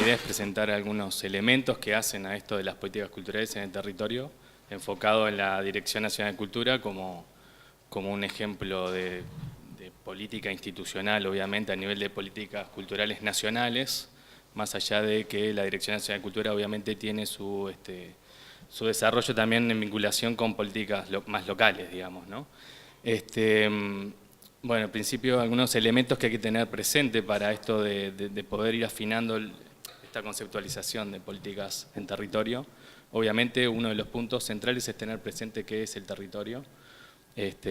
idea es presentar algunos elementos que hacen a esto de las políticas culturales en el territorio, enfocado en la Dirección Nacional de Cultura como un ejemplo de política institucional, obviamente, a nivel de políticas culturales nacionales, más allá de que la Dirección Nacional de Cultura obviamente tiene su desarrollo también en vinculación con políticas más locales, digamos, ¿no? Bueno, en principio algunos elementos que hay que tener presente para esto de poder ir afinando esta conceptualización de políticas en territorio. Obviamente uno de los puntos centrales es tener presente qué es el territorio,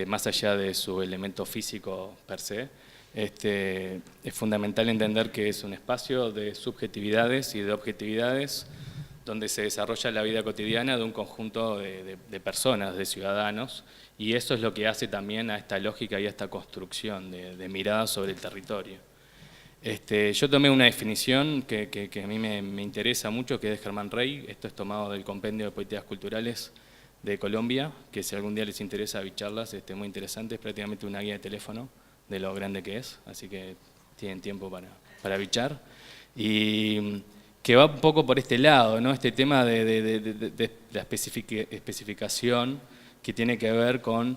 más allá de su elemento físico per se. Es fundamental entender que es un espacio de subjetividades y de objetividades donde se desarrolla la vida cotidiana de un conjunto de personas, de ciudadanos, y eso es lo que hace también a esta lógica y a esta construcción de mirada sobre el territorio. Yo tomé una definición que a mí me interesa mucho, que es de Germán Rey. Esto es tomado del Compendio de Políticas Culturales de Colombia, que si algún día les interesa bicharlas, muy interesante, es prácticamente una guía de teléfono de lo grande que es, así que tienen tiempo para bichar. Y que va un poco por este lado, ¿no? Este tema de la especificación que tiene que ver con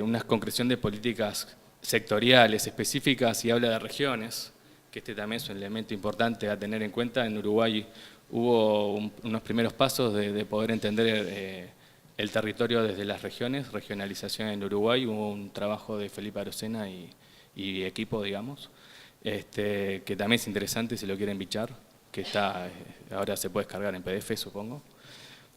una concreción de políticas sectoriales específicas y habla de regiones, que también es un elemento importante a tener en cuenta. En Uruguay hubo unos primeros pasos de poder entender el territorio desde las regiones, regionalización en Uruguay. Hubo un trabajo de Felipe Arocena y equipo, digamos, que también es interesante si lo quieren bichar, que está, ahora se puede descargar en PDF, supongo.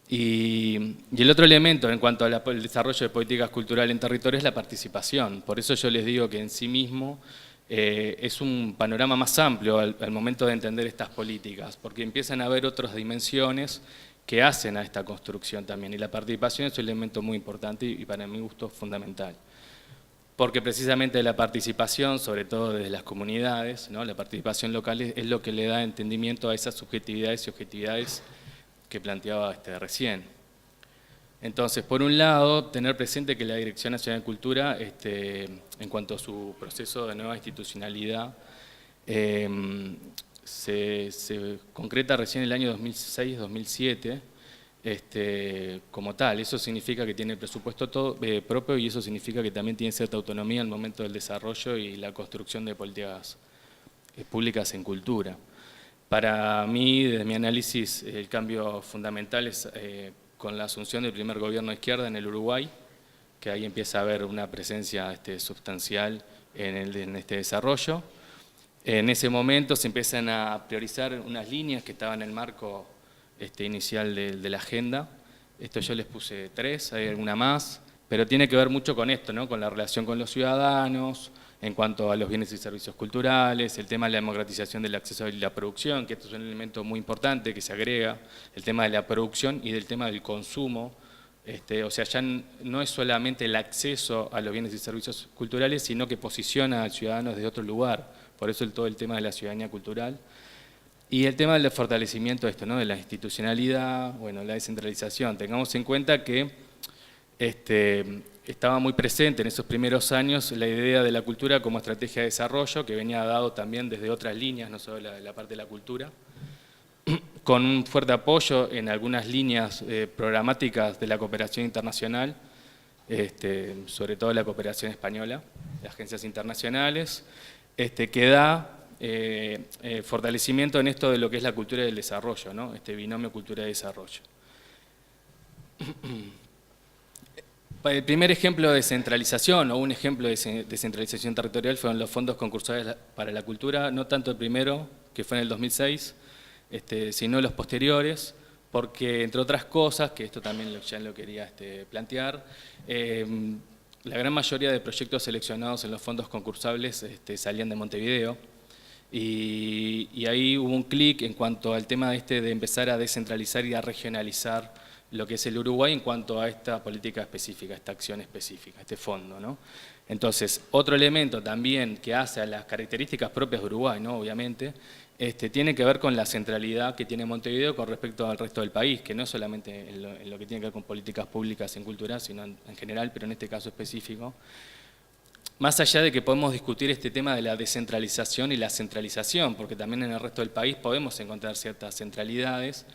Y el otro elemento en cuanto al desarrollo de políticas culturales en territorio es la participación. Por eso yo les digo que en sí mismo es un panorama más amplio al momento de entender estas políticas, porque empiezan a haber otras dimensiones que hacen a esta construcción también. Y la participación es un elemento muy importante y para mi gusto fundamental. Porque precisamente la participación, sobre todo desde las comunidades, ¿no? La participación local es lo que le da entendimiento a esas subjetividades y objetividades que planteaba recién. Entonces, por un lado, tener presente que la Dirección Nacional de Cultura, en cuanto a su proceso de nueva institucionalidad, se concreta recién en el año 2006-2007, como tal. Eso significa que tiene presupuesto propio y eso significa que también tiene cierta autonomía en el momento del desarrollo y la construcción de políticas públicas en cultura. Para mí, desde mi análisis, el cambio fundamental es con la asunción del primer gobierno de izquierda en el Uruguay, que ahí empieza a haber una presencia sustancial en este desarrollo. En ese momento se empiezan a priorizar unas líneas que estaban en el marco inicial de la agenda. Esto yo les puse 3, hay alguna más, pero tiene que ver mucho con esto, ¿no? Con la relación con los ciudadanos, en cuanto a los bienes y servicios culturales, el tema de la democratización del acceso y la producción, que esto es un elemento muy importante que se agrega, el tema de la producción y del tema del consumo. O sea, ya no es solamente el acceso a los bienes y servicios culturales, sino que posiciona al ciudadano desde otro lugar. Por eso todo el tema de la ciudadanía cultural. Y el tema del fortalecimiento de esto, ¿no? De la institucionalidad, bueno, la descentralización. Tengamos en cuenta que estaba muy presente en esos primeros años la idea de la cultura como estrategia de desarrollo, que venía dado también desde otras líneas, no solo la parte de la cultura, con un fuerte apoyo en algunas líneas programáticas de la cooperación internacional, sobre todo la cooperación española, de agencias internacionales, que da fortalecimiento en esto de lo que es la cultura del desarrollo, ¿no? Este binomio cultura y desarrollo. El primer ejemplo de descentralización, o un ejemplo de descentralización territorial, fueron los fondos concursales para la cultura, no tanto el primero, que fue en el 2006, sino los posteriores, porque entre otras cosas, que esto también ya lo quería plantear, la gran mayoría de proyectos seleccionados en los fondos concursables salían de Montevideo, y ahí hubo un clic en cuanto al tema de empezar a descentralizar y a regionalizar lo que es el Uruguay en cuanto a esta política específica, esta acción específica, este fondo, ¿no? Entonces, otro elemento también que hace a las características propias de Uruguay, ¿no? Obviamente, tiene que ver con la centralidad que tiene Montevideo con respecto al resto del país, que no es solamente en lo que tiene que ver con políticas públicas en cultura, sino en general, pero en este caso específico. más allá de que podemos discutir este tema de la descentralización y la centralización, porque también en el resto del país podemos encontrar ciertas centralidades,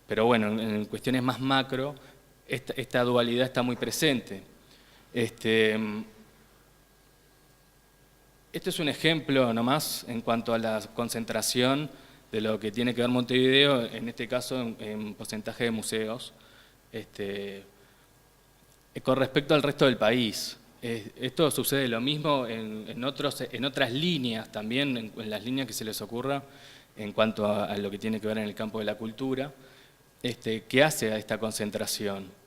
pero bueno, en cuestiones más macro, esta dualidad está muy presente. Este es un ejemplo nomás en cuanto a la concentración de lo que tiene que ver Montevideo, en este caso en porcentaje de museos, con respecto al resto del país. Esto sucede lo mismo en otras líneas también, en las líneas que se les ocurra en cuanto a lo que tiene que ver en el campo de la cultura, que hace a esta concentración.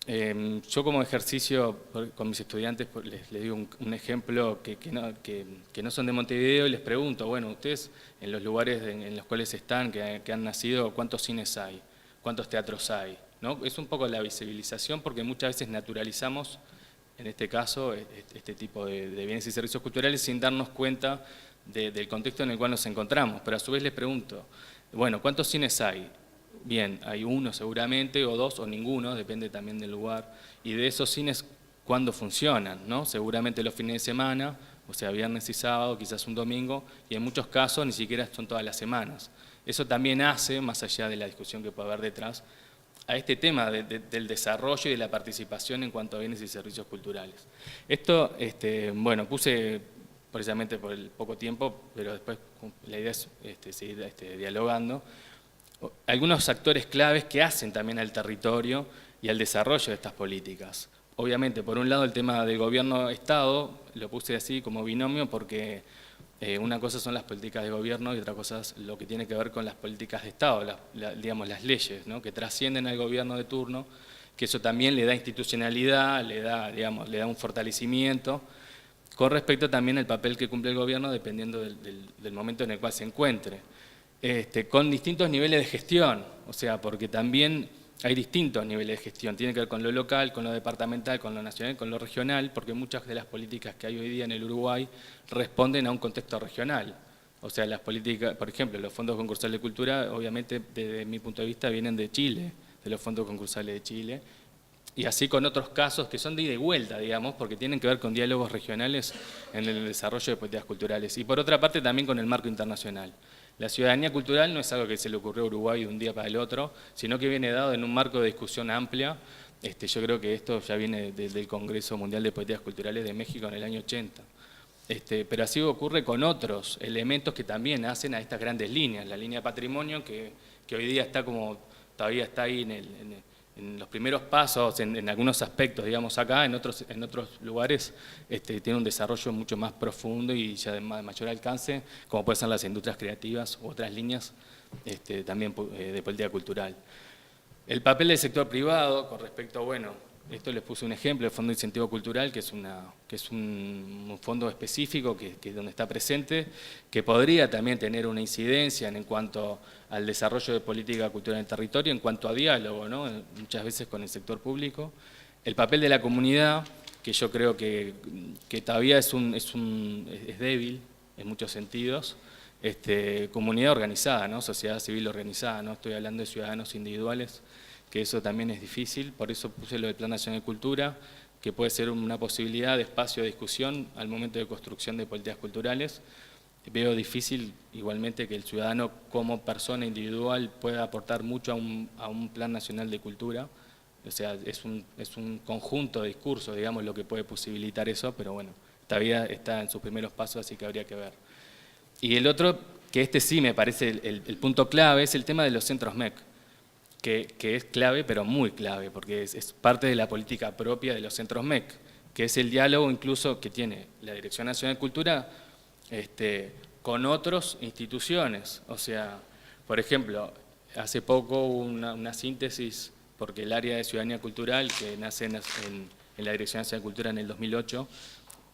Yo como ejercicio con mis estudiantes les digo un ejemplo que no son de Montevideo y les pregunto, bueno, ustedes en los lugares en los cuales están, que han nacido, ¿cuántos cines hay? ¿Cuántos teatros hay? ¿No? Es un poco la visibilización porque muchas veces naturalizamos, en este caso, este tipo de bienes y servicios culturales sin darnos cuenta del contexto en el cual nos encontramos. Pero a su vez les pregunto, bueno, ¿cuántos cines hay? Bien, hay uno seguramente, o dos, o ninguno, depende también del lugar. Y de esos cines, ¿cuándo funcionan? ¿No? Seguramente los fines de semana, o sea, viernes y sábado, quizás un domingo, y en muchos casos ni siquiera son todas las semanas. Eso también hace, más allá de la discusión que puede haber detrás, a este tema del desarrollo y de la participación en cuanto a bienes y servicios culturales. Esto, bueno, puse precisamente por el poco tiempo, pero después la idea es seguir dialogando, algunos actores claves que hacen también al territorio y al desarrollo de estas políticas. Obviamente, por un lado, el tema del gobierno-estado, lo puse así como binomio porque una cosa son las políticas de gobierno y otra cosa es lo que tiene que ver con las políticas de Estado, digamos las leyes, ¿no? Que trascienden al gobierno de turno, que eso también le da institucionalidad, le da un fortalecimiento, con respecto también al papel que cumple el gobierno dependiendo del momento en el cual se encuentre. Con distintos niveles de gestión, o sea, porque también hay distintos niveles de gestión, tiene que ver con lo local, con lo departamental, con lo nacional, con lo regional, porque muchas de las políticas que hay hoy día en el Uruguay responden a un contexto regional. O sea, las políticas, por ejemplo, los fondos concursales de cultura, obviamente, desde mi punto de vista, vienen de Chile, de los fondos concursales de Chile, y así con otros casos que son de ida y vuelta, digamos, porque tienen que ver con diálogos regionales en el desarrollo de políticas culturales. Y por otra parte, también con el marco internacional. La ciudadanía cultural no es algo que se le ocurrió a Uruguay de un día para el otro, sino que viene dado en un marco de discusión amplia. Yo creo que esto ya viene desde el Congreso Mundial de Políticas Culturales de México en el año 80. Pero así ocurre con otros elementos que también hacen a estas grandes líneas. La línea de patrimonio, que hoy día está todavía está ahí en los primeros pasos, en algunos aspectos, digamos acá, en otros lugares tiene un desarrollo mucho más profundo y ya de mayor alcance, como pueden ser las industrias creativas u otras líneas también de política cultural. El papel del sector privado con respecto, bueno, esto les puse un ejemplo, el Fondo de Incentivo Cultural, que es un fondo específico que es donde está presente, que podría también tener una incidencia en cuanto al desarrollo de política cultural en el territorio, en cuanto a diálogo, ¿no? Muchas veces con el sector público. El papel de la comunidad, que yo creo que todavía es débil en muchos sentidos. Comunidad organizada, ¿no? Sociedad civil organizada, no estoy hablando de ciudadanos individuales, que eso también es difícil, por eso puse lo del Plan Nacional de Cultura, que puede ser una posibilidad de espacio de discusión al momento de construcción de políticas culturales. Veo difícil igualmente que el ciudadano como persona individual pueda aportar mucho a un Plan Nacional de Cultura, o sea, es un conjunto de discursos, digamos, lo que puede posibilitar eso, pero bueno, todavía está en sus primeros pasos, así que habría que ver. Y el otro, que sí me parece el punto clave, es el tema de los centros MEC, que es clave, pero muy clave, porque es parte de la política propia de los centros MEC, que es el diálogo incluso que tiene la Dirección Nacional de Cultura con otras instituciones. O sea, por ejemplo, hace poco hubo una síntesis, porque el área de ciudadanía cultural, que nace en la Dirección Nacional de Cultura en el 2008,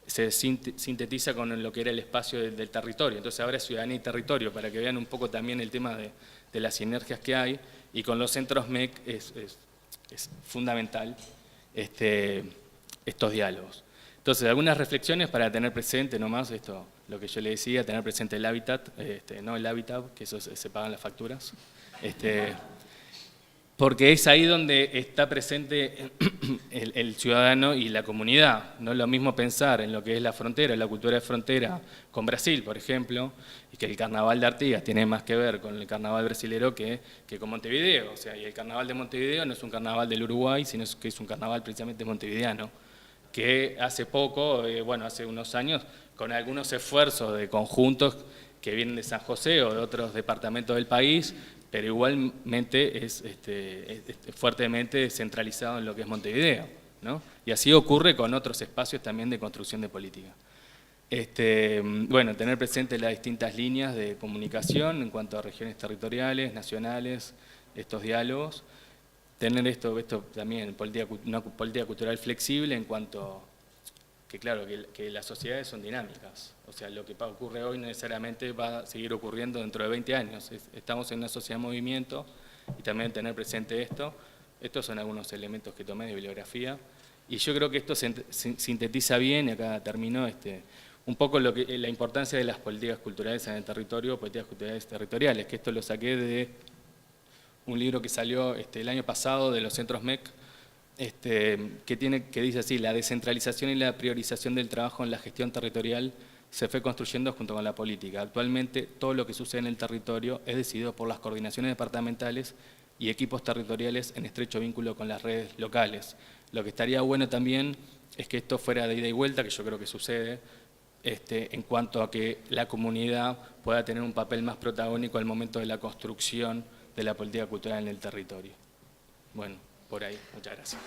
se sintetiza con lo que era el espacio del territorio. Entonces ahora es ciudadanía y territorio, para que vean un poco también el tema de las sinergias que hay, y con los centros MEC es fundamental estos diálogos. Entonces, algunas reflexiones para tener presente nomás esto, lo que yo le decía, tener presente el hábitat, no el hábitat, que eso se pagan las facturas. Porque es ahí donde está presente el ciudadano y la comunidad. No es lo mismo pensar en lo que es la frontera, la cultura de frontera con Brasil, por ejemplo, y que el carnaval de Artigas tiene más que ver con el carnaval brasilero que con Montevideo. O sea, y el carnaval de Montevideo no es un carnaval del Uruguay, sino que es un carnaval precisamente montevideano, que hace poco, hace unos años, con algunos esfuerzos de conjuntos que vienen de San José o de otros departamentos del país, pero igualmente es fuertemente centralizado en lo que es Montevideo, ¿no? Y así ocurre con otros espacios también de construcción de política. Tener presente las distintas líneas de comunicación en cuanto a regiones territoriales, nacionales, estos diálogos. Tener esto también, una política cultural flexible en cuanto que claro, que las sociedades son dinámicas. O sea, lo que ocurre hoy no necesariamente va a seguir ocurriendo dentro de 20 años. Estamos en una sociedad en movimiento y también tener presente esto. Estos son algunos elementos que tomé de bibliografía. Y yo creo que esto sintetiza bien, y acá termino, un poco la importancia de las políticas culturales en el territorio, políticas culturales territoriales, que esto lo saqué de un libro que salió el año pasado de los centros MEC, que dice así: la descentralización y la priorización del trabajo en la gestión territorial se fue construyendo junto con la política. Actualmente todo lo que sucede en el territorio es decidido por las coordinaciones departamentales y equipos territoriales en estrecho vínculo con las redes locales. Lo que estaría bueno también es que esto fuera de ida y vuelta, que yo creo que sucede, en cuanto a que la comunidad pueda tener un papel más protagónico al momento de la construcción de la política cultural en el territorio. Bueno, por ahí. Muchas gracias.